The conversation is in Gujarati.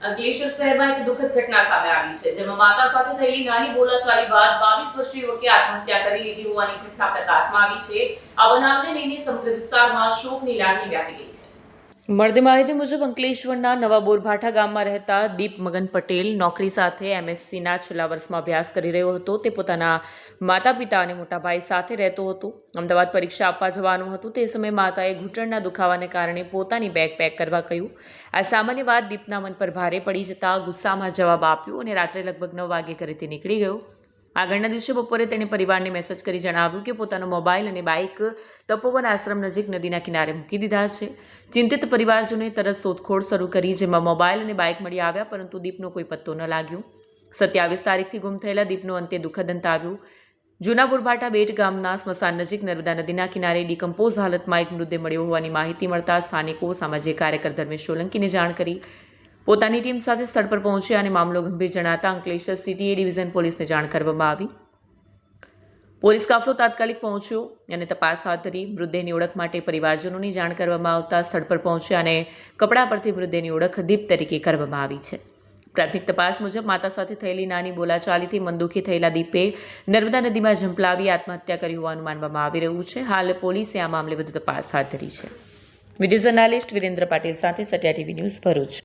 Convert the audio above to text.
અંકલેશ્વર શહેરમાં એક દુઃખદ ઘટના સામે આવી છે, જેમાં માતા સાથે થયેલી નાની બોલાચાલી બાદ 22 વર્ષીય યુવકે આત્મહત્યા કરી લીધી હોવાની ઘટના પ્રકાશમાં આવી છે. આ બનાવને લઈને સમગ્ર વિસ્તારમાં શોકની લાગણી વ્યાપી ગઈ છે. મળતી માહિતી મુજબ અંકલેશ્વરના નવા બોરભાઠા ગામમાં રહેતા દીપ મગન પટેલ નોકરી સાથે એમએસસીના છેલ્લા વર્ષમાં અભ્યાસ કરી રહ્યો હતો. તે પોતાના માતા પિતા અને મોટા ભાઈ સાથે રહેતો હતો. અમદાવાદ પરીક્ષા આપવા જવાનું હતું. તે સમયે માતાએ ઘૂંટણના દુખાવાને કારણે પોતાની બેગ પેક કરવા કહ્યું. આ સામાન્ય વાત દીપના મન પર ભારે પડી જતા ગુસ્સામાં જવાબ આપ્યો અને રાત્રે લગભગ 9 વાગે ઘરેથી નીકળી ગયો. આગળના દિવસે બપોરે તેણે પરિવારને મેસેજ કરી જણાવ્યું કે પોતાનો મોબાઈલ અને બાઇક તપોવન આશ્રમ નજીક નદીના કિનારે મૂકી દીધા છે. ચિંતિત પરિવારજનોએ તરત શોધખોળ શરૂ કરી, જેમાં મોબાઈલ અને બાઇક મળી આવ્યા, પરંતુ દીપનો કોઈ પત્તો ન લાગ્યો. 27 તારીખથી ગુમ થયેલા દીપનો અંતે દુઃખદ અંત આવ્યો. જૂના બોરભાઠા બેટ ગામના સ્મશાન નજીક નર્મદા નદીના કિનારે ડિકમ્પોઝ હાલતમાં એક મૃતદેહ મળ્યો હોવાની માહિતી મળતા સ્થાનિકો સામાજિક કાર્યકર ધર્મેશ સોલંકીને જાણ કરી પોતાની ટીમ સાથે સ્થળ પર પહોંચ્યા અને મામલો ગંભીર જણાતા અંકલેશ્વર સિટી એ ડિવિઝન પોલીસને જાણ કરવામાં આવી. પોલીસ કાફલો તાત્કાલિક પહોંચ્યો અને તપાસ હાથ ધરી. મૃતદેહની ઓળખ માટે પરિવારજનોની જાણ કરવામાં આવતા સ્થળ પર પહોંચ્યા અને કપડા પરથી મૃતદેહની ઓળખ દીપ તરીકે કરવામાં આવી છે. પ્રાથમિક તપાસ મુજબ માતા સાથે થયેલી નાની બોલાચાલીથી મનદુખી થયેલા દીપે નર્મદા નદીમાં ઝંપલાવી આત્મહત્યા કરી હોવાનું માનવામાં આવી રહ્યું છે. હાલ પોલીસે આ મામલે વધુ તપાસ હાથ ધરી છે. વિડીયો જર્નાલિસ્ટ વિરેન્દ્ર પાટીલ સાથે સત્યા ટીવી ન્યૂઝ ભરૂચ.